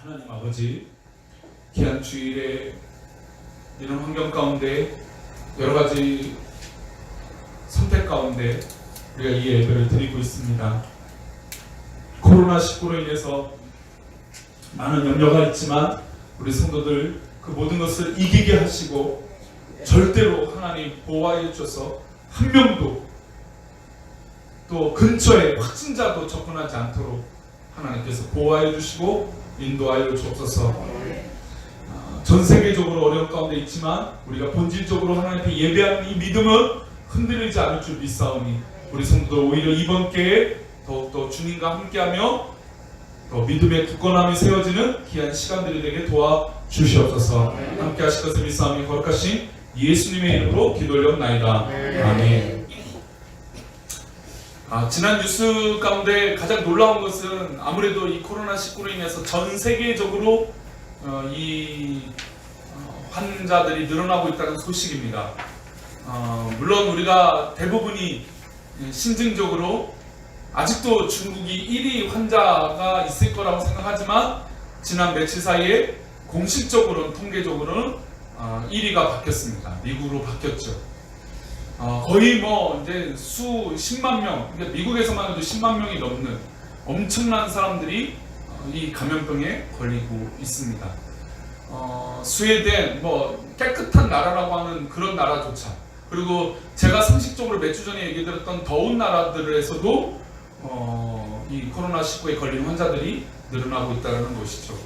하나님 아버지, 귀한 주일에 이런 환경 가운데 여러 가지 선택 가운데 우리가 이 예배를 드리고 있습니다. 코로나19로 인해서 많은 염려가 있지만 우리 성도들 그 모든 것을 이기게 하시고 절대로 하나님 보호하여 주셔서 한 명도 또 근처에 확진자도 접근하지 않도록 하나님께서 보호하여 주시고 인도하여 주옵소서. 전 세계적으로 어려운 가운데 있지만 우리가 본질적으로 하나님 앞에 예배하는 이 믿음은 흔들리지 않을 줄 믿사오니 우리 성도들 오히려 이번 기회에 더욱더 주님과 함께하며 더 믿음의 굳건함이 세워지는 귀한 시간들이 되게 도와주시옵소서. 함께 하실 것을 믿사오니 거룩하신 예수님의 이름으로 기도 올려옵나이다. 아멘. 지난 뉴스 가운데 가장 놀라운 것은 아무래도 이 코로나19로 인해서 전 세계적으로 환자들이 늘어나고 있다는 소식입니다. 물론 우리가 대부분이 심증적으로 아직도 중국이 1위 환자가 있을 거라고 생각하지만 지난 며칠 사이에 공식적으로는 통계적으로는 1위가 바뀌었습니다. 미국으로 바뀌었죠. 거의 이제 수 10만 명, 그러니까 미국에서만 해도 10만 명이 넘는 엄청난 사람들이 이 감염병에 걸리고 있습니다. 스웨덴, 깨끗한 나라라고 하는 그런 나라조차, 그리고 제가 상식적으로 몇 주 전에 얘기 드렸던 더운 나라들에서도 이 코로나19에 걸린 환자들이 늘어나고 있다는 것이죠.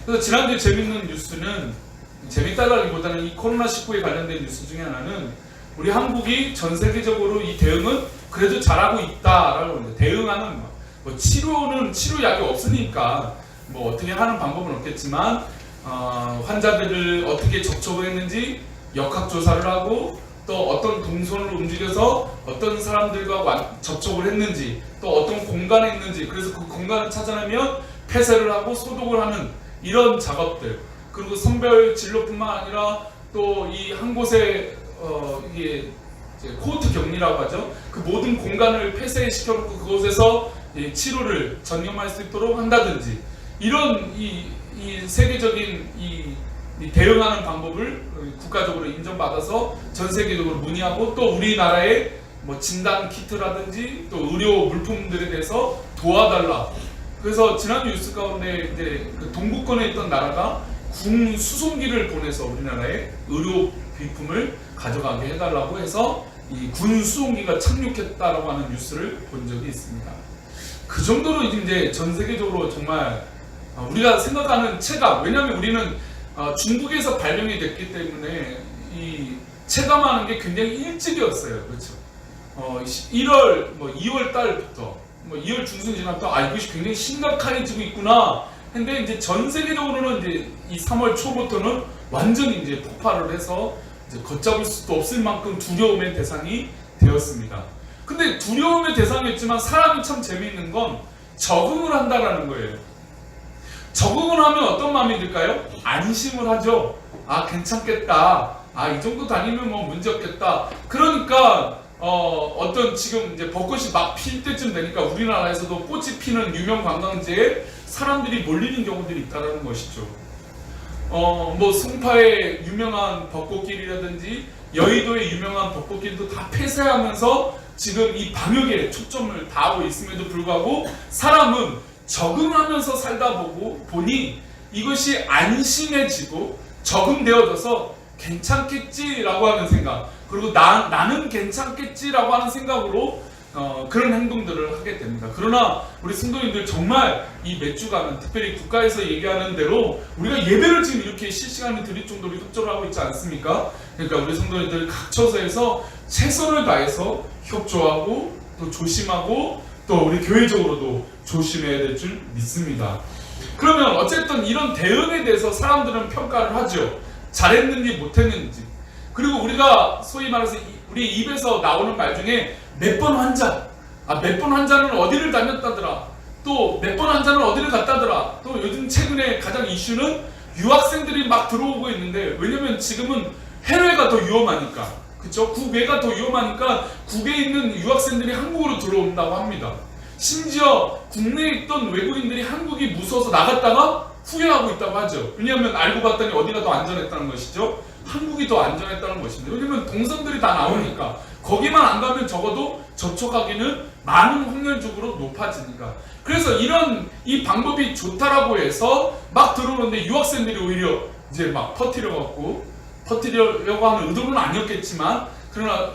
그래서 지난주에 재밌는 뉴스는, 재밌다라기보다는 이 코로나19에 관련된 뉴스 중에 하나는 우리 한국이 전 세계적으로 이 대응은 그래도 잘하고 있다라고 합니다. 대응하는 치료약이 없으니까 어떻게 하는 방법은 없겠지만 환자들을 어떻게 접촉을 했는지 역학조사를 하고 또 어떤 동선을 움직여서 어떤 사람들과 접촉을 했는지 또 어떤 공간에 있는지, 그래서 그 공간을 찾아내면 폐쇄를 하고 소독을 하는 이런 작업들, 그리고 선별 진료뿐만 아니라 또 이 한 곳에 이게 코호트 격리라고 하죠. 그 모든 공간을 폐쇄시켜놓고 그곳에서 치료를 전념할 수 있도록 한다든지, 이런 이 세계적인 이 대응하는 방법을 국가적으로 인정받아서 전 세계적으로 문의하고 또 우리나라의 진단 키트라든지 또 의료 물품들에 대해서 도와달라. 그래서 지난 뉴스 가운데 그 동구권에 있던 나라가 군 수송기를 보내서 우리나라에 의료 비품을 가져가게 해달라고 해서 이 군 수송기가 착륙했다라고 하는 뉴스를 본 적이 있습니다. 그 정도로 이제 전 세계적으로 정말 우리가 생각하는 체감, 왜냐하면 우리는 중국에서 발명이 됐기 때문에 이 체감하는 게 굉장히 일찍이었어요. 그렇죠? 2월 달부터 2월 중순 지나부터 이것이 굉장히 심각해지고 있구나. 근데 이제 전 세계적으로는 이제 이 3월 초부터는 완전히 이제 폭발을 해서 이제 걷잡을 수도 없을 만큼 두려움의 대상이 되었습니다. 근데 두려움의 대상이었지만 사람이 참 재미있는 건 적응을 한다라는 거예요. 적응을 하면 어떤 마음이 들까요? 안심을 하죠. 괜찮겠다. 이 정도 다니면 문제 없겠다. 그러니까 어떤 지금 이제 벚꽃이 막 필 때쯤 되니까 우리나라에서도 꽃이 피는 유명 관광지에 사람들이 몰리는 경우들이 있다는 것이죠. 송파의 유명한 벚꽃길이라든지 여의도의 유명한 벚꽃길도 다 폐쇄하면서 지금 이 방역에 초점을 다하고 있음에도 불구하고 사람은 적응하면서 살다 보니 이것이 안심해지고 적응되어져서 괜찮겠지라고 하는 생각, 그리고 나는 괜찮겠지라고 하는 생각으로 그런 행동들을 하게 됩니다. 그러나 우리 성도님들 정말 이 몇 주간은 특별히 국가에서 얘기하는 대로 우리가 예배를 지금 이렇게 실시간에 드릴 정도로 협조를 하고 있지 않습니까? 그러니까 우리 성도님들 각 처소에서 최선을 다해서 협조하고 또 조심하고 또 우리 교회적으로도 조심해야 될 줄 믿습니다. 그러면 어쨌든 이런 대응에 대해서 사람들은 평가를 하죠. 잘했는지 못했는지. 그리고 우리가 소위 말해서 우리 입에서 나오는 말 중에 몇 번 환자, 몇 번 환자는 어디를 다녔다더라, 또 몇 번 환자는 어디를 갔다더라, 또 요즘 최근에 가장 이슈는 유학생들이 막 들어오고 있는데, 왜냐면 지금은 해외가 더 위험하니까, 그쵸? 국외가 더 위험하니까 국외에 있는 유학생들이 한국으로 들어온다고 합니다. 심지어 국내에 있던 외국인들이 한국이 무서워서 나갔다가 후회하고 있다고 하죠. 왜냐하면 알고 봤더니 어디가 더 안전했다는 것이죠. 한국이 더 안전했다는 것입니다. 왜냐하면 동선들이 다 나오니까 거기만 안 가면 적어도 접촉하기는 많은 확률적으로 높아지니까. 그래서 이런 이 방법이 좋다라고 해서 막 들어오는데 유학생들이 오히려 이제 막 퍼뜨려고 하는 의도는 아니었겠지만, 그러나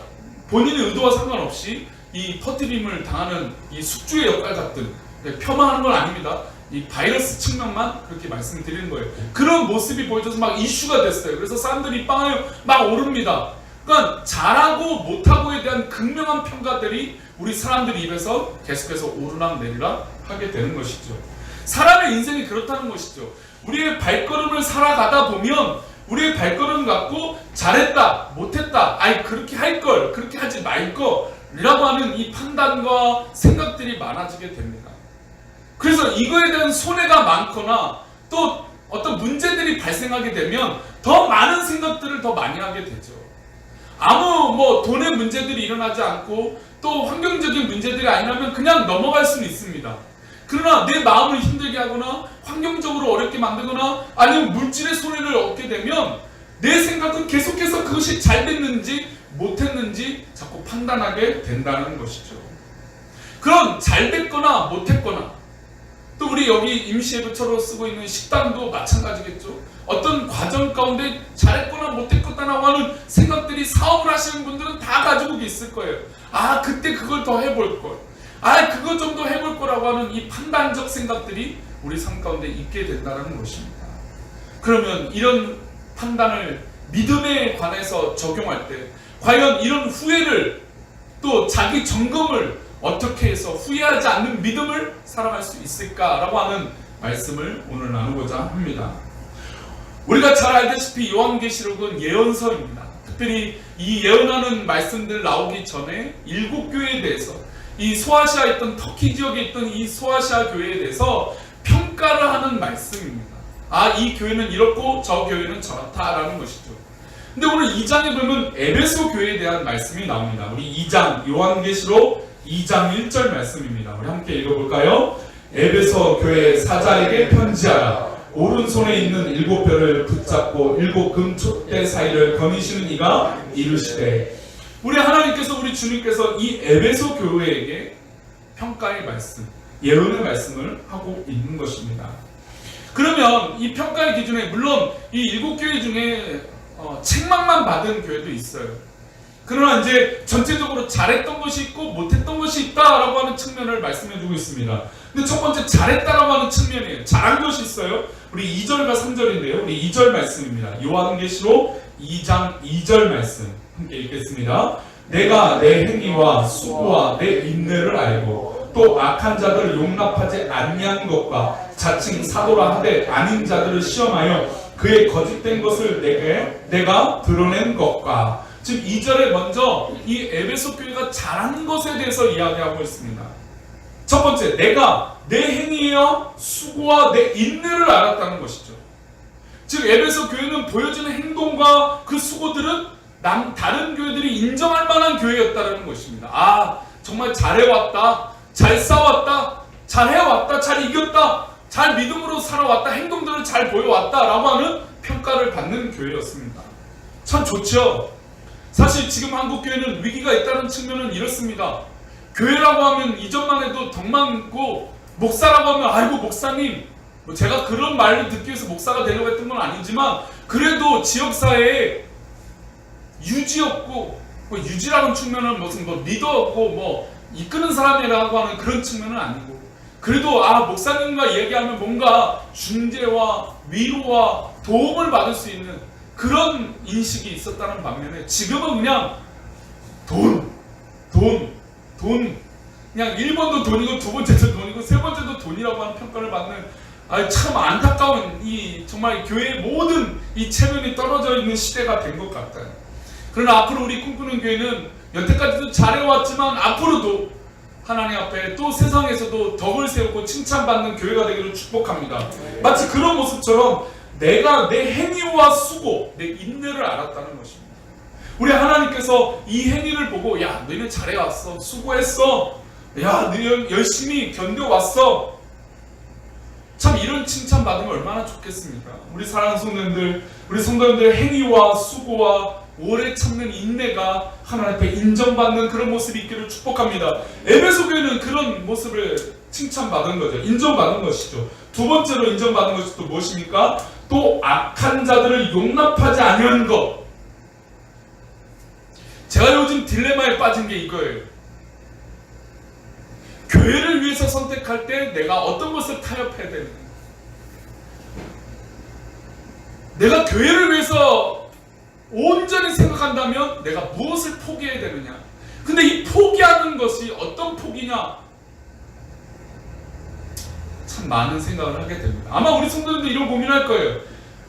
본인의 의도와 상관없이 이 퍼뜨림을 당하는 이 숙주의 역할 같은, 폄하하는 건 아닙니다. 이 바이러스 측면만 그렇게 말씀드리는 거예요. 그런 모습이 보여져서 막 이슈가 됐어요. 그래서 사람들이 빵을 막 오릅니다. 그러니까 잘하고 못하고에 대한 극명한 평가들이 우리 사람들 입에서 계속해서 오르락 내리락 하게 되는 것이죠. 사람의 인생이 그렇다는 것이죠. 우리의 발걸음을 살아가다 보면 우리의 발걸음 갖고 잘했다, 못했다, 아이 그렇게 할걸, 그렇게 하지 말걸 이라고 하는 이 판단과 생각들이 많아지게 됩니다. 그래서 이거에 대한 손해가 많거나 또 어떤 문제들이 발생하게 되면 더 많은 생각들을 더 많이 하게 되죠. 아무 돈의 문제들이 일어나지 않고 또 환경적인 문제들이 아니라면 그냥 넘어갈 수는 있습니다. 그러나 내 마음을 힘들게 하거나 환경적으로 어렵게 만들거나 아니면 물질의 손해를 얻게 되면 내 생각은 계속해서 그것이 잘 됐는지 못했는지 자꾸 판단하게 된다는 것이죠. 그런 잘 됐거나 못했거나, 또 우리 여기 임시예배처로 쓰고 있는 식당도 마찬가지겠죠. 어떤 과정 가운데 잘했거나 못했거나라고 하는 생각들이 사업을 하시는 분들은 다 가지고 있을 거예요. 아, 그때 그걸 더 해볼 걸, 아, 그거 좀 더 해볼 거라고 하는 이 판단적 생각들이 우리 삶 가운데 있게 된다는 것입니다. 그러면 이런 판단을 믿음에 관해서 적용할 때 과연 이런 후회를, 또 자기 점검을 어떻게 해서 후회하지 않는 믿음을 살아갈 수 있을까라고 하는 말씀을 오늘 나누고자 합니다. 우리가 잘 알다시피 요한계시록은 예언서입니다. 특별히 이 예언하는 말씀들 나오기 전에 7교회에 대해서, 이 소아시아에 있던 터키 지역에 있던 이 소아시아 교회에 대해서 평가를 하는 말씀입니다. 아, 이 교회는 이렇고 저 교회는 저렇다라는 것이죠. 근데 오늘 2장에 보면 에베소 교회에 대한 말씀이 나옵니다. 우리 2장, 요한계시록 2장 1절 말씀입니다. 우리 함께 읽어볼까요? 에베소 교회 사자에게 편지하라. 오른손에 있는 7별을 붙잡고 7 금촛대 사이를 거니시는 이가 이르시되. 우리 하나님께서, 우리 주님께서 이 에베소 교회에게 평가의 말씀, 예언의 말씀을 하고 있는 것입니다. 그러면 이 평가의 기준에 물론 이 7교회 중에 책망만 받은 교회도 있어요. 그러나 이제 전체적으로 잘했던 것이 있고 못했던 것이 있다라고 하는 측면을 말씀해주고 있습니다. 근데 첫 번째 잘했다라고 하는 측면이에요. 잘한 것이 있어요. 우리 2절과 3절인데요. 우리 2절 말씀입니다. 요한계시록 2장 2절 말씀 함께 읽겠습니다. 내가 내 행위와 수고와 내 인내를 알고 또 악한 자들을 용납하지 아니한 것과 자칭 사도라 하되 아닌 자들을 시험하여 그의 거짓된 것을 내가 드러낸 것과. 즉 2절에 먼저 이 에베소 교회가 잘한 것에 대해서 이야기하고 있습니다. 첫 번째, 내가 내 행위와 수고와 내 인내를 알았다는 것이죠. 즉 에베소 교회는 보여지는 행동과 그 수고들은 다른 교회들이 인정할 만한 교회였다는 것입니다. 아, 정말 잘해왔다, 잘 싸웠다, 잘해왔다, 잘 이겼다, 잘 믿음으로 살아왔다, 행동들을 잘 보여왔다 라고 하는 평가를 받는 교회였습니다. 참 좋죠. 사실 지금 한국교회는 위기가 있다는 측면은 이렇습니다. 교회라고 하면 이전만 해도 덕만 있고, 목사라고 하면 아이고 목사님, 제가 그런 말을 듣기 위해서 목사가 되려고 했던 건 아니지만 그래도 지역사회에 유지였고, 유지라는 측면은 무슨 리더고 이끄는 사람이라고 하는 그런 측면은 아니고, 그래도 목사님과 얘기하면 뭔가 중재와 위로와 도움을 받을 수 있는 그런 인식이 있었다는 반면에 지금은 그냥 돈 그냥 1번도 돈이고 2번째도 돈이고 3번째도 돈이라고 하는 평가를 받는, 참 안타까운 이 정말 교회의 모든 이 체면이 떨어져 있는 시대가 된 것 같아요. 그러나 앞으로 우리 꿈꾸는 교회는 여태까지도 잘해왔지만 앞으로도 하나님 앞에 또 세상에서도 덕을 세우고 칭찬받는 교회가 되기를 축복합니다. 마치 그런 모습처럼 내가 내 행위와 수고, 내 인내를 알았다는 것입니다. 우리 하나님께서 이 행위를 보고, 야, 너희는 잘해왔어, 수고했어, 야, 너희 열심히 견뎌왔어, 참 이런 칭찬 받으면 얼마나 좋겠습니까? 우리 사랑하는 성도님들, 우리 성도님들의 행위와 수고와 오래 참는 인내가 하나님 앞에 인정받는 그런 모습이 있기를 축복합니다. 에베소 교회는 그런 모습을 칭찬받은 거죠. 인정받은 것이죠. 두 번째로 인정받은 것이 또 무엇입니까? 또 악한 자들을 용납하지 아니하는 것. 제가 요즘 딜레마에 빠진 게 이거예요. 교회를 위해서 선택할 때 내가 어떤 것을 타협해야 되느냐, 내가 교회를 위해서 온전히 생각한다면 내가 무엇을 포기해야 되느냐. 근데 이 포기하는 것이 어떤 포기냐, 참 많은 생각을 하게 됩니다. 아마 우리 성도님들 이런 고민할 거예요.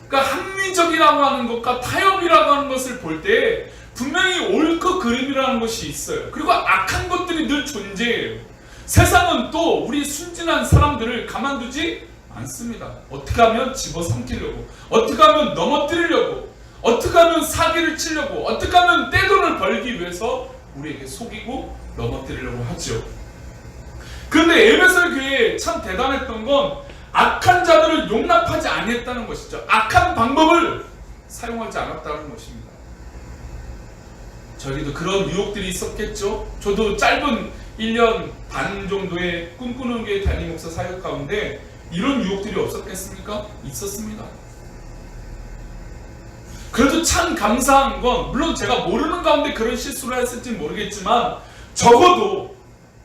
그러니까 합리적이라고 하는 것과 타협이라고 하는 것을 볼 때 분명히 옳고 그름이라는 것이 있어요. 그리고 악한 것들이 늘 존재해요. 세상은 또 우리 순진한 사람들을 가만두지 않습니다. 어떻게 하면 집어삼키려고, 어떻게 하면 넘어뜨리려고, 어떻게 하면 사기를 치려고, 어떻게 하면 떼돈을 벌기 위해서 우리에게 속이고 넘어뜨리려고 하죠. 그런데 에베소 교회에 참 대단했던 건 악한 자들을 용납하지 않았다는 것이죠. 악한 방법을 사용하지 않았다는 것입니다. 저희도 그런 유혹들이 있었겠죠. 저도 짧은 1년 반 정도의 꿈꾸는 교회 담임 목사 사역 가운데 이런 유혹들이 없었겠습니까? 있었습니다. 그래도 참 감사한 건, 물론 제가 모르는 가운데 그런 실수를 했을지는 모르겠지만 적어도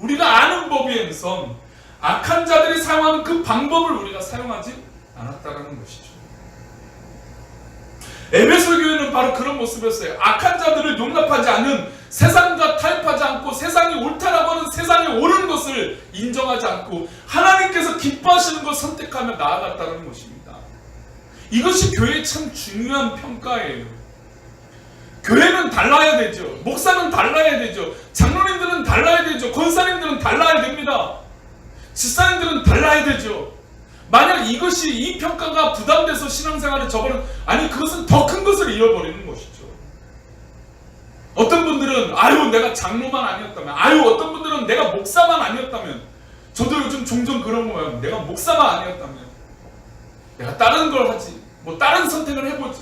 우리가 아는 법에선 악한 자들이 사용하는 그 방법을 우리가 사용하지 않았다는 것이죠. 에베소 교회는 바로 그런 모습이었어요. 악한 자들을 용납하지 않는, 세상과 타협하지 않고 세상이 옳다라고 하는 세상이 옳은 것을 인정하지 않고 하나님께서 기뻐하시는 것을 선택하며 나아갔다는 것입니다. 이것이 교회의 참 중요한 평가예요. 교회는 달라야 되죠. 목사는 달라야 되죠. 장로님들은 달라야 되죠. 권사님들은 달라야 됩니다. 집사님들은 달라야 되죠. 만약 이것이, 이 평가가 부담돼서 신앙생활을 저버리는, 아니 그것은 더 큰 것을 잃어버리는 것이죠. 어떤 분들은 아유 내가 장로만 아니었다면, 아유 어떤 분들은 내가 목사만 아니었다면, 저도 요즘 종종 그런 거예요. 내가 목사만 아니었다면 내가 다른 걸 하지, 뭐 다른 선택을 해보지.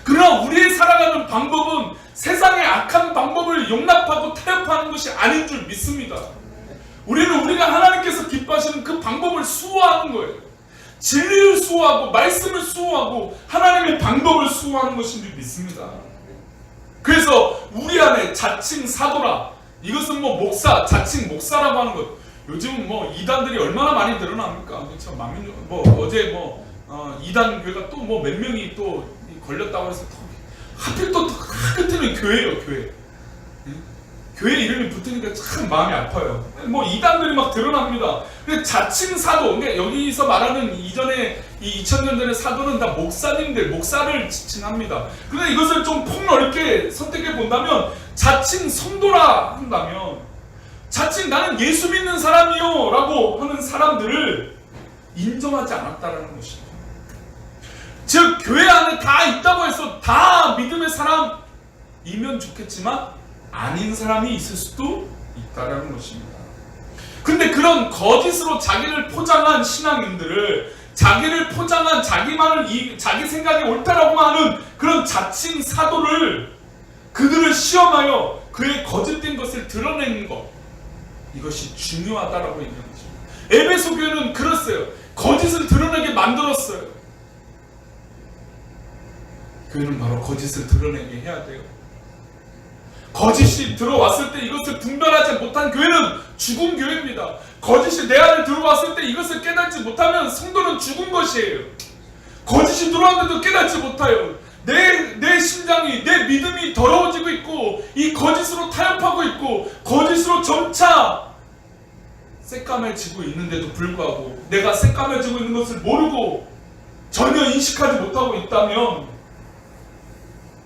그러나 우리의 살아가는 방법은 세상의 악한 방법을 용납하고 타협하는 것이 아닌 줄 믿습니다. 우리는 우리가 하나님께서 기뻐하시는 그 방법을 수호하는 거예요. 진리를 수호하고 말씀을 수호하고 하나님의 방법을 수호하는 것인 줄 믿습니다. 그래서 우리 안에 자칭 사도라, 이것은 뭐 목사, 자칭 목사라고 하는 것, 요즘 뭐 이단들이 얼마나 많이 늘어납니까? 참 뭐 어제 뭐 이단 교회가 또 뭐 몇 명이 또 걸렸다고 해서 하필 또 끝에는 교회예요, 교회. 교회 이름이 붙으니까 참 마음이 아파요. 뭐 이단들이 막 드러납니다. 근데 자칭 사도, 그러니까 여기서 말하는 이전에 이 2000년 전의 사도는 다 목사님들, 목사를 지칭합니다. 그런데 이것을 좀 폭넓게 선택해 본다면, 자칭 성도라 한다면, 자칭 나는 예수 믿는 사람이요 라고 하는 사람들을 인정하지 않았다라는 것이죠. 즉 교회 안에 다 있다고 해서 다 믿음의 사람이면 좋겠지만 아닌 사람이 있을 수도 있다라는 것입니다. 근데 그런 거짓으로 자기를 포장한 신앙인들을, 자기를 포장한 자기만을, 자기 생각이 옳다라고 하는 그런 자칭 사도를, 그들을 시험하여 그의 거짓된 것을 드러내는 것, 이것이 중요하다라고 얘기하는 것입니다. 에베소 교회는 그랬어요. 거짓을 드러내게 만들었어요. 교회는 바로 거짓을 드러내게 해야 돼요. 거짓이 들어왔을 때 이것을 분별하지 못한 교회는 죽은 교회입니다. 거짓이 내 안에 들어왔을 때 이것을 깨닫지 못하면 성도는 죽은 것이에요. 거짓이 들어왔는데도 깨닫지 못해요. 내 심장이, 내 믿음이 더러워지고 있고 이 거짓으로 타협하고 있고 거짓으로 점차 새까매지고 있는데도 불구하고 내가 새까매지고 있는 것을 모르고 전혀 인식하지 못하고 있다면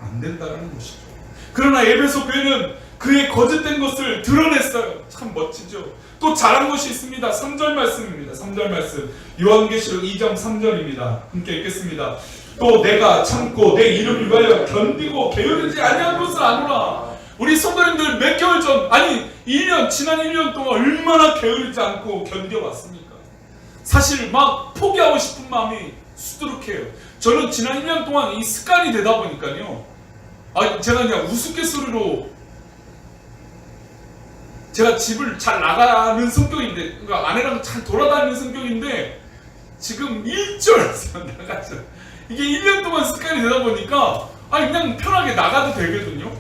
안 된다는 것이죠. 그러나 에베소 교회는 그의 거짓된 것을 드러냈어요. 참 멋지죠. 또 잘한 것이 있습니다. 3절 말씀입니다. 3절 말씀, 요한계시록 2장 3절입니다. 함께 읽겠습니다. 또 내가 참고 내 이름을 위하여 견디고 게으르지 아니한 것을 아노라. 우리 성도님들 몇 개월 전, 아니 1년, 지난 1년 동안 얼마나 게으르지 않고 견뎌왔습니까? 사실 막 포기하고 싶은 마음이 수두룩해요. 저는 지난 1년 동안 이 습관이 되다 보니까요, 제가 그냥 우스갯소리로, 제가 집을 잘 나가는 성격인데, 그러니까 아내랑 잘 돌아다니는 성격인데 지금 일주일에서 나가죠. 이게 1년 동안 습관이 되다 보니까 그냥 편하게 나가도 되거든요.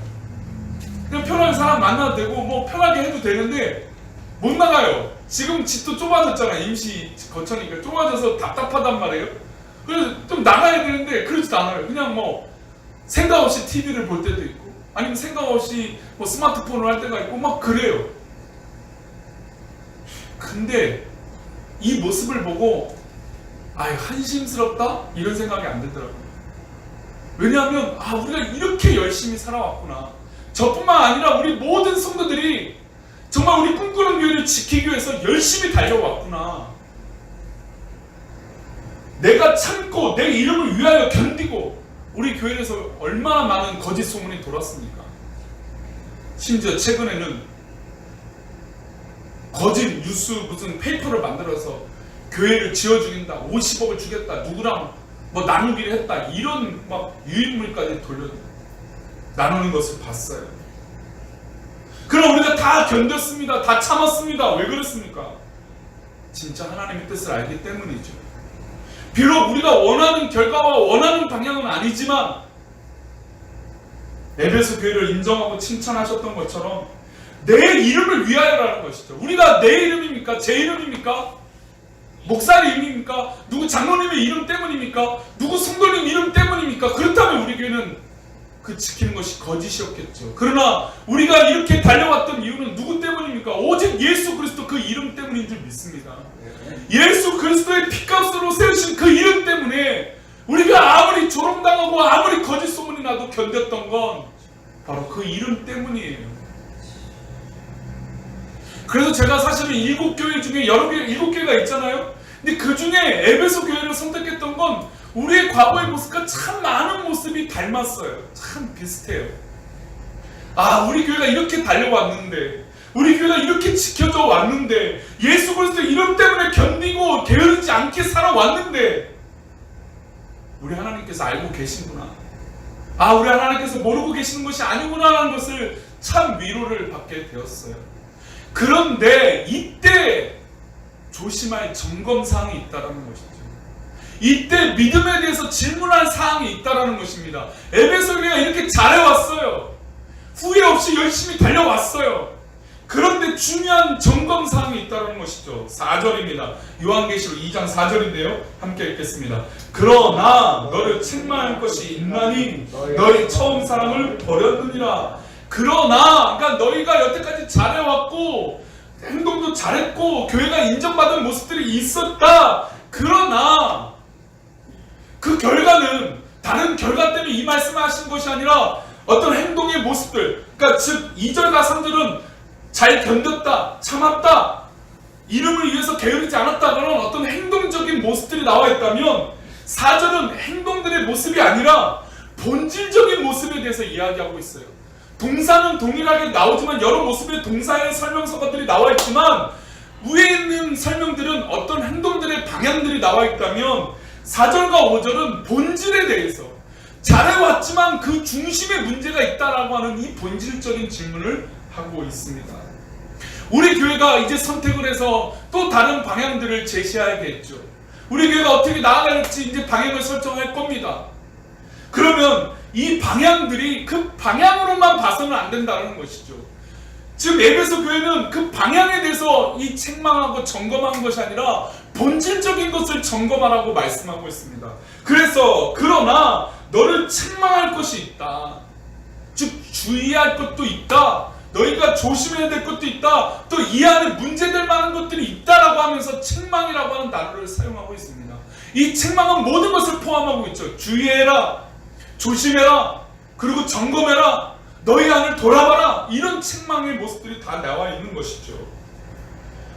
그냥 편하게 사람 만나도 되고 뭐 편하게 해도 되는데 못 나가요. 지금 집도 좁아졌잖아요. 임시 거처니까 좁아져서 답답하단 말이에요. 그래서 좀 나가야 되는데 그러지도 않아요. 그냥 뭐 생각 없이 TV를 볼 때도 있고, 아니면 생각 없이 뭐 스마트폰을 할 때가 있고 막 그래요. 근데 이 모습을 보고 한심스럽다? 이런 생각이 안 들더라고요. 왜냐하면 우리가 이렇게 열심히 살아왔구나. 저뿐만 아니라 우리 모든 성도들이 정말 우리 꿈꾸는 교회를 지키기 위해서 열심히 달려왔구나. 내가 참고 내 이름을 위하여 견디고 우리 교회에서 얼마나 많은 거짓 소문이 돌았습니까? 심지어 최근에는 거짓 뉴스 무슨 페이퍼를 만들어서 교회를 지어 주긴다, 50억을 주겠다, 누구랑 뭐 나누기를 했다, 이런 막 유인물까지 나누는 것을 봤어요. 그럼 우리가 다 견뎠습니다. 다 참았습니다. 왜 그렇습니까? 진짜 하나님의 뜻을 알기 때문이죠. 비록 우리가 원하는 결과와 원하는 방향은 아니지만 에베소 교회를 인정하고 칭찬하셨던 것처럼 내 이름을 위하여라는 것이죠. 우리가 내 이름입니까? 제 이름입니까? 목사의 이름입니까? 누구 장로님의 이름 때문입니까? 누구 성도님 이름 때문입니까? 그렇다면 우리 교회는 그 지키는 것이 거짓이었겠죠. 그러나 우리가 이렇게 달려왔던 이유는 누구 때문입니까? 오직 예수 그리스도 그 이름 때문인 줄 믿습니다. 예수 그리스도의 피값으로 세우신 그 이름 때문에 우리가 아무리 조롱당하고 아무리 거짓 소문이 나도 견뎠던 건 바로 그 이름 때문이에요. 그래서 제가 사실은 7교회 중에 여러 개, 7교회가 있잖아요. 근데 그 중에 에베소 교회를 선택했던 건 우리의 과거의 모습과 참 많은 모습이 닮았어요. 참 비슷해요. 우리 교회가 이렇게 달려왔는데, 우리 교회가 이렇게 지켜져 왔는데, 예수 그리스도 이름 때문에 견디고 게으르지 않게 살아왔는데, 우리 하나님께서 알고 계시구나. 우리 하나님께서 모르고 계시는 것이 아니구나라는 것을 참 위로를 받게 되었어요. 그런데 이때 조심할 점검사항이 있다는 것이죠. 이때 믿음에 대해서 질문할 사항이 있다는 것입니다. 에베소 교회가 이렇게 잘해왔어요. 후회 없이 열심히 달려왔어요. 그런데 중요한 점검사항이 있다는 것이죠. 4절입니다. 요한계시록 2장 4절인데요. 함께 읽겠습니다. 그러나 너를 책망할 것이 있나니 너희 처음 사랑을 버렸느니라. 그러나, 그러니까 너희가 여태까지 잘해왔고 행동도 잘했고 교회가 인정받은 모습들이 있었다. 그러나 그 결과는 다른 결과 때문에 이 말씀을 하신 것이 아니라 어떤 행동의 모습들, 그러니까 즉 2절과 3절은 잘 견뎠다, 참았다, 이름을 위해서 게으르지 않았다, 그런 어떤 행동적인 모습들이 나와 있다면 4절은 행동들의 모습이 아니라 본질적인 모습에 대해서 이야기하고 있어요. 동사는 동일하게 나오지만 여러 모습의 동사의 설명서들이 나와 있지만 위에 있는 설명들은 어떤 행동들의 방향들이 나와 있다면 4절과 5절은 본질에 대해서 잘해왔지만 그 중심에 문제가 있다라고 하는 이 본질적인 질문을 하고 있습니다. 우리 교회가 이제 선택을 해서 또 다른 방향들을 제시해야겠죠. 우리 교회가 어떻게 나아갈지 이제 방향을 설정할 겁니다. 그러면 이 방향들이 그 방향으로만 봐서는 안 된다는 것이죠. 지금 에베소 교회는 그 방향에 대해서 이 책망하고 점검하는 것이 아니라 본질적인 것을 점검하라고 말씀하고 있습니다. 그래서 그러나 너를 책망할 것이 있다. 즉 주의할 것도 있다. 너희가 조심해야 될 것도 있다. 또 이 안에 문제될 만한 것들이 있다라고 하면서 책망이라고 하는 단어를 사용하고 있습니다. 이 책망은 모든 것을 포함하고 있죠. 주의해라, 조심해라, 그리고 점검해라, 너희 안을 돌아봐라, 이런 책망의 모습들이 다 나와 있는 것이죠.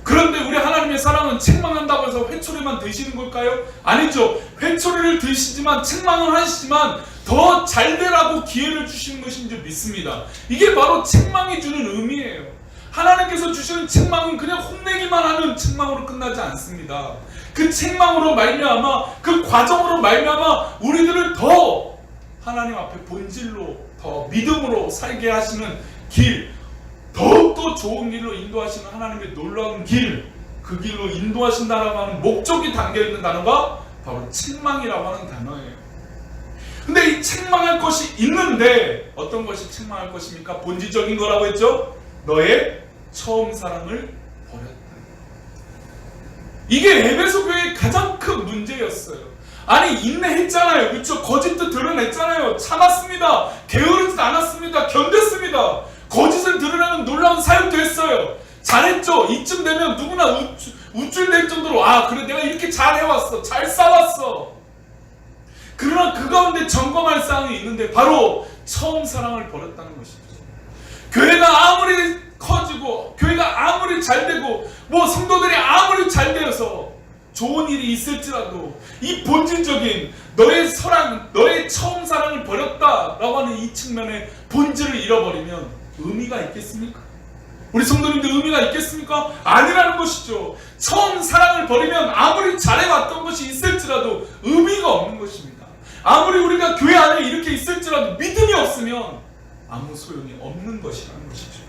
그런데 우리 하나님의 사랑은 책망한다고 해서 회초리만 드시는 걸까요? 아니죠. 회초리를 드시지만 책망을 하시지만 더 잘되라고 기회를 주시는 것인 줄 믿습니다. 이게 바로 책망이 주는 의미예요. 하나님께서 하나님께서 주시는 책망은 그냥 혼내기만 하는 책망으로 끝나지 않습니다. 그 책망으로 말미암아, 그 과정으로 말미암아 우리들을 더 하나님 앞에 본질로, 더 믿음으로 살게 하시는 길, 더욱더 좋은 길로 인도하시는 하나님의 놀라운 길, 그 길로 인도하신다라고 하는 목적이 담겨있는 단어가 바로 책망이라고 하는 단어예요. 근데 이 책망할 것이 있는데 어떤 것이 책망할 것입니까? 본질적인 거라고 했죠? 너의 처음 사랑을 버렸다. 이게 에베소 교회의 가장 큰 문제였어요. 아니 인내했잖아요. 그렇죠? 거짓도 드러냈잖아요. 참았습니다. 게으르지 않았습니다. 견뎠습니다. 거짓을 드러내는 놀라운 사역도 했어요. 잘했죠. 이쯤 되면 누구나 우쭐댈 정도로 그래 내가 이렇게 잘해왔어. 잘 싸웠어. 그러나 그 가운데 점검할 사항이 있는데 바로 처음 사랑을 버렸다는 것이죠. 교회가 아무리 커지고 교회가 아무리 잘되고 뭐 성도들이 아무리 잘되어서 좋은 일이 있을지라도 이 본질적인 너의 처음 사랑을 버렸다라고 하는 이 측면의 본질을 잃어버리면 의미가 있겠습니까? 우리 성도님들 의미가 있겠습니까? 아니라는 것이죠. 처음 사랑을 버리면 아무리 잘해왔던 것이 있을지라도 의미가 없는 것입니다. 아무리 우리가 교회 안에 이렇게 있을지라도 믿음이 없으면 아무 소용이 없는 것이라는 것이죠.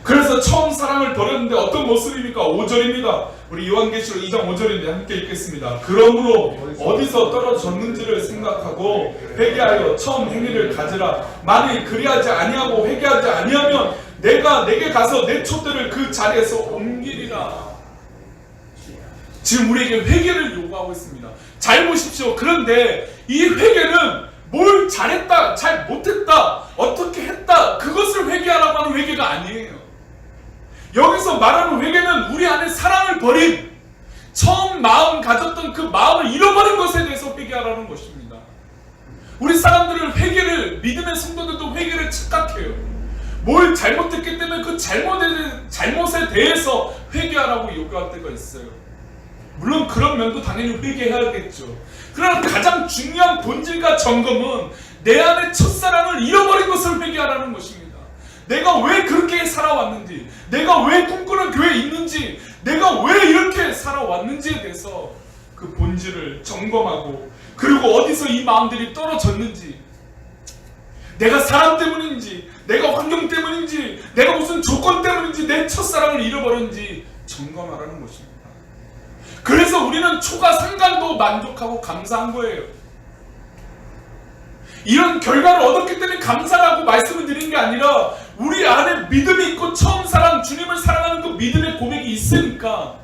그래서 처음 사랑을 버렸는데 어떤 모습입니까? 5절입니다. 우리 요한계시록 2장 5절인데 함께 읽겠습니다. 그러므로 어디서 떨어졌는지를 생각하고 회개하여 처음 행위를 가지라. 만일 그리하지 아니하고 회개하지 아니하면 내가 내게 가서 내 촛대를 그 자리에서 옮기리라. 지금 우리에게 회개를 요구하고 있습니다. 잘 보십시오. 그런데 이 회개는 뭘 잘했다, 잘 못했다, 어떻게 했다, 그것을 회개하라고 하는 회개가 아니에요. 여기서 말하는 회개는 우리 안에 사랑을 버린, 처음 마음 가졌던 그 마음을 잃어버린 것에 대해서 회개하라는 것입니다. 우리 사람들은 회개를, 믿음의 성도들도 회개를 착각해요. 뭘 잘못했기 때문에 그 잘못에 대해서 회개하라고 요구할 때가 있어요. 물론 그런 면도 당연히 회개해야겠죠. 그러나 가장 중요한 본질과 점검은 내 안에 첫사랑을 잃어버린 것을 회개하라는 것입니다. 내가 왜 그렇게 살아왔는지, 내가 왜 꿈꾸는 교회에 있는지, 내가 왜 이렇게 살아왔는지에 대해서 그 본질을 점검하고, 그리고 어디서 이 마음들이 떨어졌는지, 내가 사람 때문인지, 내가 환경 때문인지, 내가 무슨 조건 때문인지 내 첫사랑을 잃어버렸는지 점검하라는 것입니다. 그래서 우리는 초과 상관도 만족하고 감사한 거예요. 이런 결과를 얻었기 때문에 감사라고 말씀을 드린 게 아니라 우리 안에 믿음이 있고 처음 사랑, 주님을 사랑하는 그 믿음의 고백이 있으니까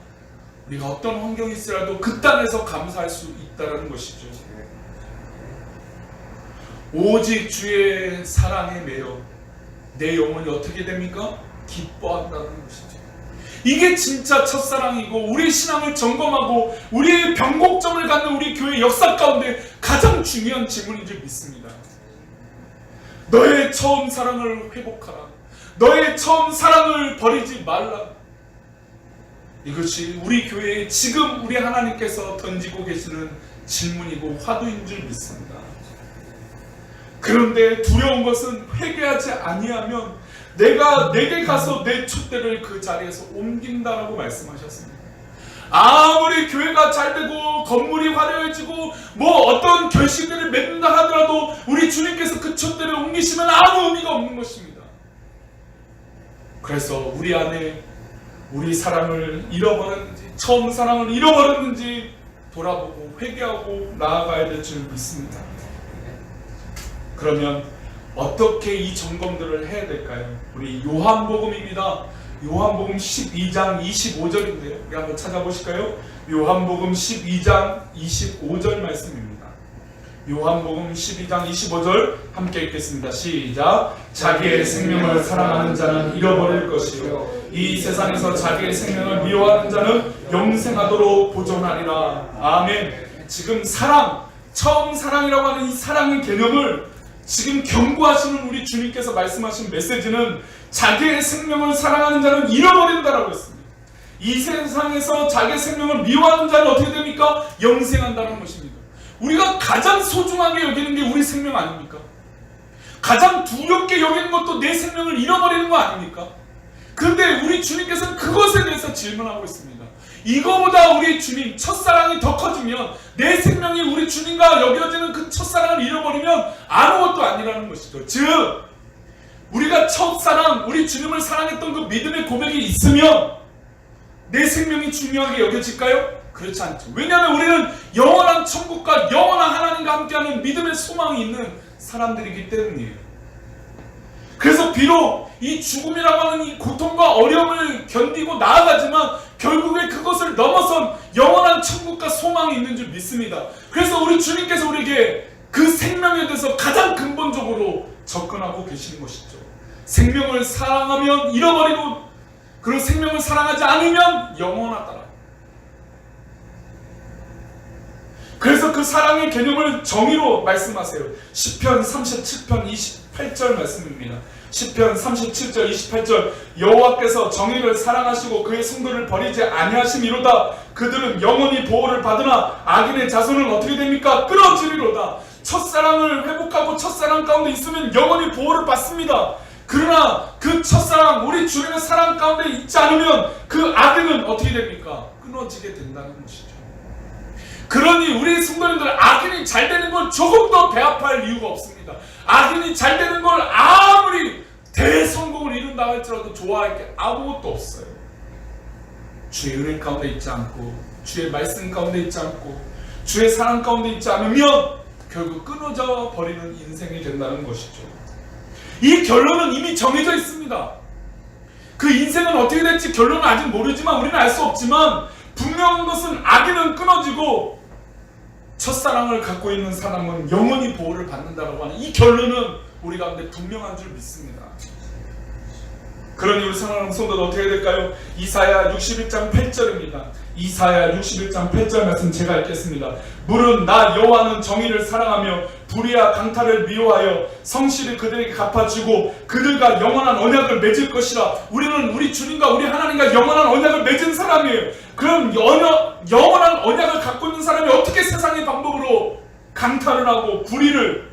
우리가 어떤 환경이 있으라도 그 땅에서 감사할 수 있다는 것이죠. 오직 주의 사랑에 매여 내 영혼이 어떻게 됩니까? 기뻐한다는 것이죠. 이게 진짜 첫사랑이고 우리의 신앙을 점검하고 우리의 변곡점을 갖는 우리 교회 역사 가운데 가장 중요한 질문인 줄 믿습니다. 너의 처음 사랑을 회복하라. 너의 처음 사랑을 버리지 말라. 이것이 우리 교회에 지금 우리 하나님께서 던지고 계시는 질문이고 화두인 줄 믿습니다. 그런데 두려운 것은 회개하지 아니하면 내가 내게 가서 내 촛대를 그 자리에서 옮긴다라고 말씀하셨습니다. 아무리 교회가 잘되고 건물이 화려해지고 뭐 어떤 결실들을 맺는다 하더라도 우리 주님께서 그 촛대를 옮기시면 아무 의미가 없는 것입니다. 그래서 우리 안에 우리 사랑을 잃어버렸는지, 처음 사랑을 잃어버렸는지 돌아보고 회개하고 나아가야 될 줄 믿습니다. 그러면 어떻게 이 점검들을 해야 될까요? 우리 요한복음입니다. 요한복음 12장 25절인데요. 우리 한번 찾아보실까요? 요한복음 12장 25절 말씀입니다. 요한복음 12장 25절 함께 읽겠습니다. 시작. 자기의 생명을 사랑하는 자는 잃어버릴 것이요 이 세상에서 자기의 생명을 미워하는 자는 영생하도록 보존하리라. 아멘. 지금 사랑, 처음 사랑이라고 하는 이 사랑의 개념을 지금 경고하시는 우리 주님께서 말씀하신 메시지는 자기의 생명을 사랑하는 자는 잃어버린다라고 했습니다. 이 세상에서 자기의 생명을 미워하는 자는 어떻게 됩니까? 영생한다는 것입니다. 우리가 가장 소중하게 여기는 게 우리 생명 아닙니까? 가장 두렵게 여기는 것도 내 생명을 잃어버리는 거 아닙니까? 근데 우리 주님께서는 그것에 대해서 질문하고 있습니다. 이거보다 우리 주님 첫사랑이 더 커지면, 내 생명이 우리 주님과 여겨지는 그 첫사랑을 잃어버리면 아무것도 아니라는 것이죠. 즉 우리가 첫사랑, 우리 주님을 사랑했던 그 믿음의 고백이 있으면 내 생명이 중요하게 여겨질까요? 그렇지 않죠. 왜냐하면 우리는 영원한 천국과 영원한 하나님과 함께하는 믿음의 소망이 있는 사람들이기 때문이에요. 그래서 비록 이 죽음이라고 하는 이 고통과 어려움을 견디고 나아가지만 결국에 그것을 넘어선 영원한 천국과 소망이 있는 줄 믿습니다. 그래서 우리 주님께서 우리에게 그 생명에 대해서 가장 근본적으로 접근하고 계시는 것이죠. 생명을 사랑하면 잃어버리고, 그리고 생명을 사랑하지 않으면 영원하다. 그래서 그 사랑의 개념을 정의로 말씀하세요. 시편 37편 28절 말씀입니다. 시편 37절 28절 여호와께서 정의를 사랑하시고 그의 성도를 버리지 아니하심이로다. 그들은 영원히 보호를 받으나 악인의 자손은 어떻게 됩니까? 끊어지리로다. 첫사랑을 회복하고 첫사랑 가운데 있으면 영원히 보호를 받습니다. 그러나 그 첫사랑, 우리 주님의 사랑 가운데 있지 않으면 그 악인은 어떻게 됩니까? 끊어지게 된다는 것이죠. 그러니 우리 성도님들, 악인이 잘 되는 건 조금도 배합할 이유가 없습니다. 악인이 잘 되는 걸 아무리 대성공을 이룬다 할지라도 좋아할 게 아무것도 없어요. 주의 은혜 가운데 있지 않고, 주의 말씀 가운데 있지 않고, 주의 사랑 가운데 있지 않으면 결국 끊어져 버리는 인생이 된다는 것이죠. 이 결론은 이미 정해져 있습니다. 그 인생은 어떻게 될지 결론은 아직 모르지만, 우리는 알 수 없지만 분명한 것은 악인은 끊어지고 첫사랑을 갖고 있는 사람은 영원히 보호를 받는다고 하는 이 결론은 우리 가운데 분명한 줄 믿습니다. 그러니 우리 사랑하는 성도는 어떻게 될까요? 이사야 61장 8절입니다. 이사야 61장 8절 말씀 제가 읽겠습니다. 물은 나 여호와는 정의를 사랑하며 불의와 강탈을 미워하여 성실히 그들에게 갚아주고 그들과 영원한 언약을 맺을 것이라. 우리는 우리 주님과 우리 하나님과 영원한 언약을 맺은 사람이에요. 그럼 영원한 언약을 갖고 있는 사람이 어떻게 세상의 방법으로 강탈을 하고 불의를,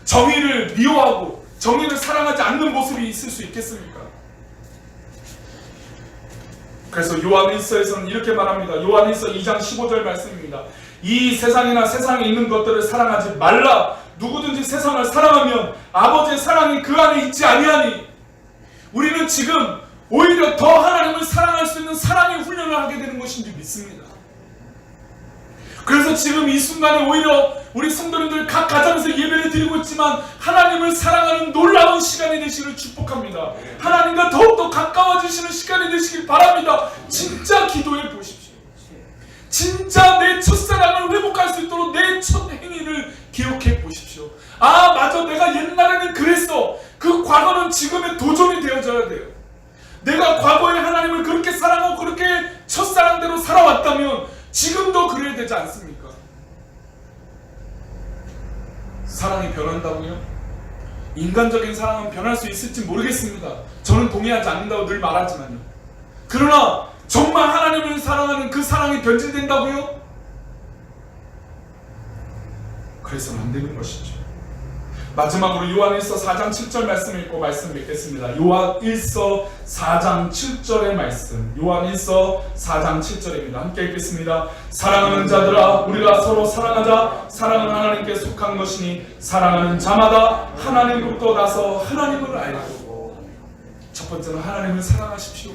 정의를 미워하고 정의를 사랑하지 않는 모습이 있을 수 있겠습니까? 그래서 요한일서에서는 이렇게 말합니다. 요한일서 2장 15절 말씀입니다. 이 세상이나 세상에 있는 것들을 사랑하지 말라. 누구든지 세상을 사랑하면 아버지의 사랑이 그 안에 있지 아니하니. 우리는 지금 오히려 더 하나님을 사랑할 수 있는 사랑의 훈련을 하게 되는 것인지 믿습니다. 그래서 지금 이 순간에 오히려 우리 성도님들 각 가정에서 예배를 드리고 있지만 하나님을 사랑하는 놀라운 시간이 되시기를 축복합니다. 하나님과 더욱더 가까워지시는 시간이 되시길 바랍니다. 진짜 기도해 보십시오. 진짜 내 첫사랑을 회복할 수 있도록 내 첫 행위를 기억해 보십시오. 아, 맞아, 내가 옛날에는 그랬어. 그 과거는 지금의 도전이 되어져야 돼요. 내가 과거에 하나님을 그렇게 사랑하고 그렇게 첫사랑대로 살아왔다면 지금도 그래야 되지 않습니까? 사랑이 변한다고요? 인간적인 사랑은 변할 수 있을지 모르겠습니다. 저는 동의하지 않는다고 늘 말하지만요. 그러나 정말 하나님을 사랑하는 그 사랑이 변질된다고요? 그래서는 안 되는 것이죠. 마지막으로 요한일서 4장 7절 말씀 읽고 말씀 맺겠습니다. 요한일서 4장 7절의 말씀, 요한일서 4장 7절입니다. 함께 읽겠습니다. 사랑하는 자들아, 우리가 서로 사랑하자. 사랑은 하나님께 속한 것이니 사랑하는 자마다 하나님으로부터 나서 하나님을 알고. 첫 번째는 하나님을 사랑하십시오.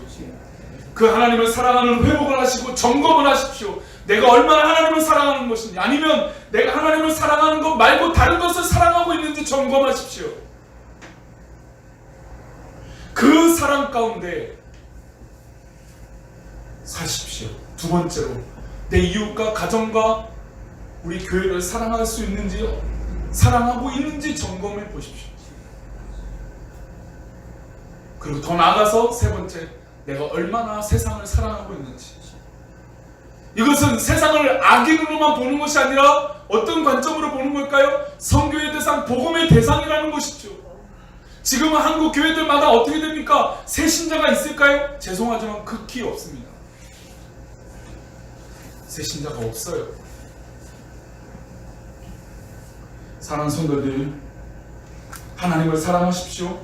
그 하나님을 사랑하는 회복을 하시고 점검을 하십시오. 내가 얼마나 하나님을 사랑하는 것인지, 아니면 내가 하나님을 사랑하는 것 말고 다른 것을 사랑하고 있는지 점검하십시오. 그 사랑 가운데 사십시오. 두 번째로 내 이웃과 가정과 우리 교회를 사랑할 수 있는지, 사랑하고 있는지 점검해 보십시오. 그리고 더 나아가서 세 번째, 내가 얼마나 세상을 사랑하고 있는지. 이것은 세상을 악인으로만 보는 것이 아니라 어떤 관점으로 보는 걸까요? 선교의 대상, 복음의 대상이라는 것이죠. 지금은 한국 교회들마다 어떻게 됩니까? 새 신자가 있을까요? 죄송하지만 극히 없습니다. 새 신자가 없어요. 사랑하는 성도들, 하나님을 사랑하십시오.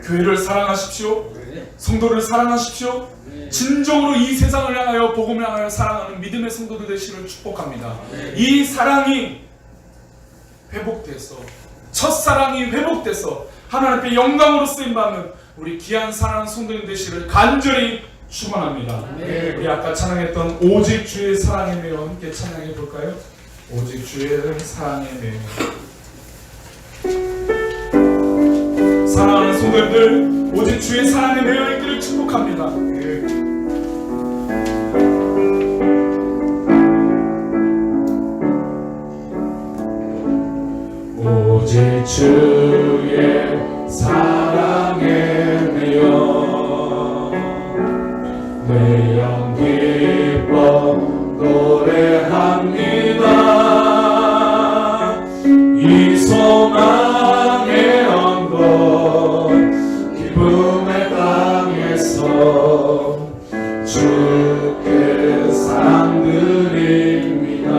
교회를 사랑하십시오. 네. 성도를 사랑하십시오. 네. 진정으로 이 세상을 향하여 복음을 향하여 사랑하는 믿음의 성도들 되시기를 축복합니다. 네. 이 사랑이 회복돼서 첫사랑이 회복돼서 하나님 앞에 영광으로 쓰임받는 우리 귀한 사랑하는 성도님 되시기를 간절히 축원합니다. 네. 우리 아까 찬양했던 오직 주의 사랑에 매여 함께 찬양해 볼까요? 오직 주의 사랑에 매여. 사랑하는 성도님들, 오직 주의 사랑에 매여 있기를 축복합니다. 오직 주의 사랑에 매여 내 영 기뻐 노래합니다. 이 소망의 언덕 기쁨의 땅에서 주께 사랑 드립니다.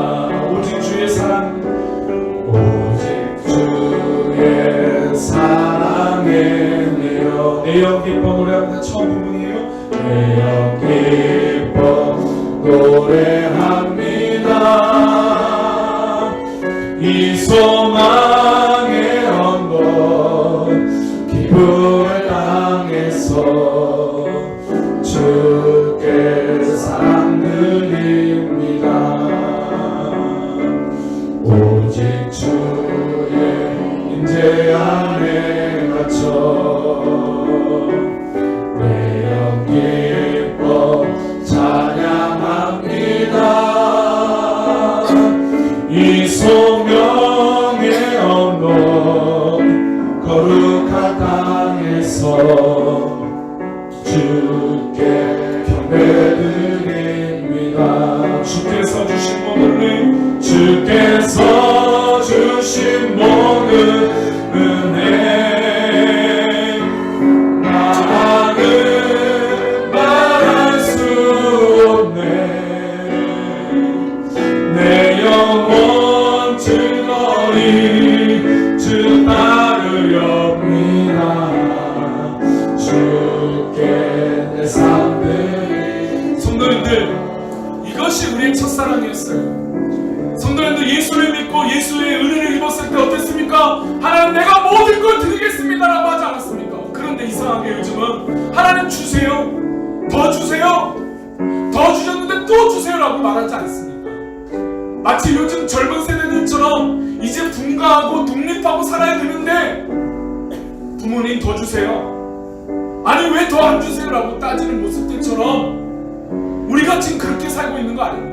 오직 주의 사랑, 오직 주의 사랑에 매여 내 영 기뻐 노래합니다. 처음 부분이에요. 내 영 기뻐 노래합니다. 이 소망의 언덕 기쁨의 땅에서 주께 사랑 드립니다. 오직 주의 임재 안에 갇혀 내 영 기뻐 찬양합니다. 이 소명의 언덕 거룩한 땅에서 주께 경배드립니다. 주께서 주신 모든 주께서 주신 모든 은혜 나는 말할 수 없네. 내 영혼 즐거이 주 따르렵니다. 주께 내 삶을. 성도님들, 이것이 우리의 첫사랑이었어요. 성도님들, 예수를 믿고 예수의 은혜를 입었을 때 어땠습니까? 하나님 내가 모든 걸 드리겠습니다 라고 하지 않았습니까? 그런데 이상하게 요즘은 하나님 주세요, 더 주세요, 더 주셨는데 또 주세요 라고 말하지 않습니까? 마치 요즘 젊은 세대들처럼 이제 분가하고 독립하고 살아야 되는데 부모님 더 주세요, 아니 왜 더 안 주세요 라고 따지는 모습들처럼 우리가 지금 그렇게 살고 있는 거 아닙니까?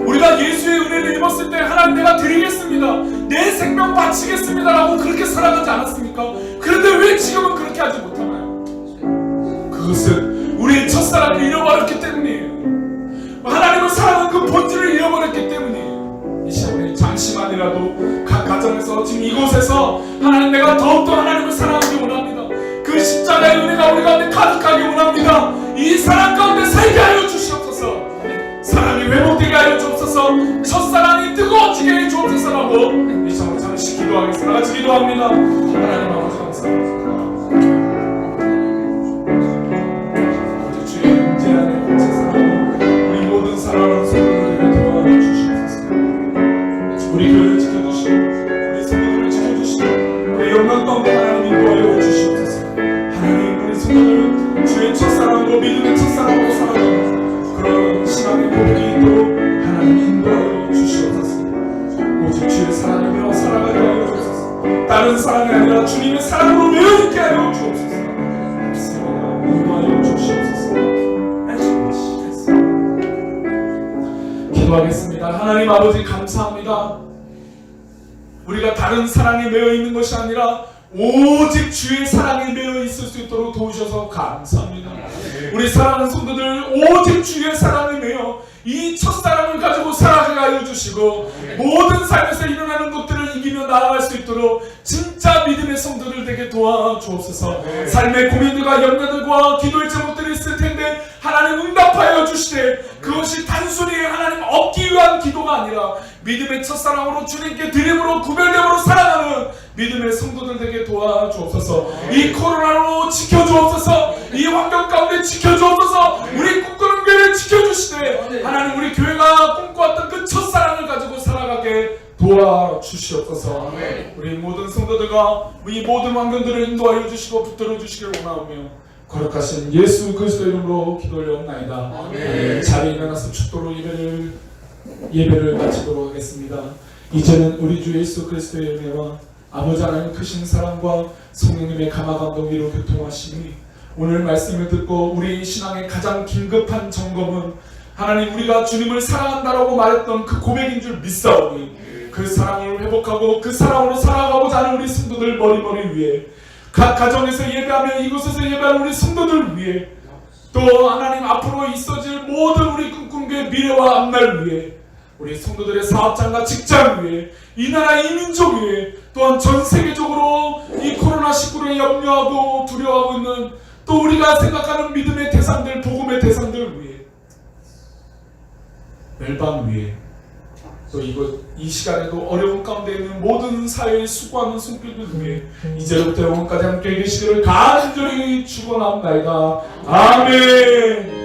우리가 예수의 은혜를 입었을 때 하나님 내가 드리겠습니다, 내 생명 바치겠습니다 라고 그렇게 살아가지 않았습니까? 그런데 왜 지금은 그렇게 하지 못하나요? 그것은 우리의 첫사랑을 잃어버렸기 때문이에요. 하나님을 사랑하는 그 본질을 잃어버렸기 때문이에요. 이 시간에 잠시만이라도 각 가정에서 지금 이곳에서 하나님 내가 더욱더 하나님을 사랑하기 원합니다. 그 십자가의 은혜가 우리 가운데 가득하기 원합니다. 이 사랑 가운데 살게 하여 주시옵소서. 사랑이 회복되게 하여 주옵소서. 첫사랑이 뜨거워지게 하여 주옵소서라고 이 시간에 잠시 기도하겠습니다. 같이 기도합니다. 하나님 아버지 감사합니다. 우리 주의 임재 안에 같이 살아가고 우리 모든 사랑하는 성도들에게 도와주시옵소서. 우리 교회를 지켜주시고 우리 성도들을 지켜주시고 우리 영광 가운데 하나님 인도하여 주시옵소서. 하나님 우리 성도들은 주의 첫사랑으로 믿음의 첫사랑으로 살아가는 그런 신앙의 고백이 있도록 하나님 인도하여 주시옵소서. 오직 주의 사랑이며 살아가게 하여 주옵소서. 다른 사랑이 아니라 주님의 사랑으로 매여있게 하여 주옵소서. 인도하여 주시옵소서. 기도하겠습니다. 하나님 아버지 감사합니다. 우리가 다른 사랑에 매여 있는 것이 아니라 오직 주의 사랑에 매여 있을 수 있도록 도우셔서 감사합니다. 우리 사랑하는 성도들 오직 주의 사랑에 매여 이 첫사랑을 가지고 살아가게 하여 주시고 모든 삶에서 일어나는 것들을 이기며 나아갈 수 있도록 진짜 믿음의 성도들 되게 도와주옵소서. 삶의 고민들과 염려들과 기도의 제목들이 있을 텐데 하나님 응답하여 주시되 그것이 단순히 하나님 얻기 위한 기도가 아니라 믿음의 첫사랑으로 주님께 드림으로 구별됨으로 살아가는 믿음의 성도들 되게 도와주옵소서. 이 코로나로 지켜주옵소서. 이 환경 가운데 지켜주옵소서. 우리 꿈꾸는 교회를 지켜주시되 하나님 우리 교회가 꿈꿔왔던 그 첫사랑을 가지고 살아가게 도와주시옵소서. 우리 모든 성도들과 이 모든 환경들을 인도하여 주시고 붙들어 주시길 원하오며 거룩하신 예수 그리스도의 이름으로 기도하옵나이다. 자리에 일어나서 축도로 예배를 마치도록 하겠습니다. 이제는 우리 주 예수 그리스도의 은혜와 아버지 하나님 크신 사랑과 성령님의 감화 감동 위로 교통하시니 오늘 말씀을 듣고 우리 신앙의 가장 긴급한 점검은 하나님 우리가 주님을 사랑한다라고 말했던 그 고백인 줄 믿사오니 그 사랑을 회복하고 그 사랑으로 살아가고자 하는 우리 성도들 머리머리 위에 각 가정에서 예배하며 이곳에서 예배하는 우리 성도들 위해 또 하나님 앞으로 있어질 모든 우리 꿈꾸는 교회 미래와 앞날 위해 우리 성도들의 사업장과 직장 위해 이 나라 이 민족 위해 또한 전 세계적으로 이 코로나19를 염려하고 두려워하고 있는 또 우리가 생각하는 믿음의 대상들 복음의 대상들 위해 멸방 위해 또 이 시간에도 어려운 가운데 있는 모든 사회에 수고하는 손길들 위해 이제부터 영원까지 함께 계시기를 간절히 축원합니다. 아멘.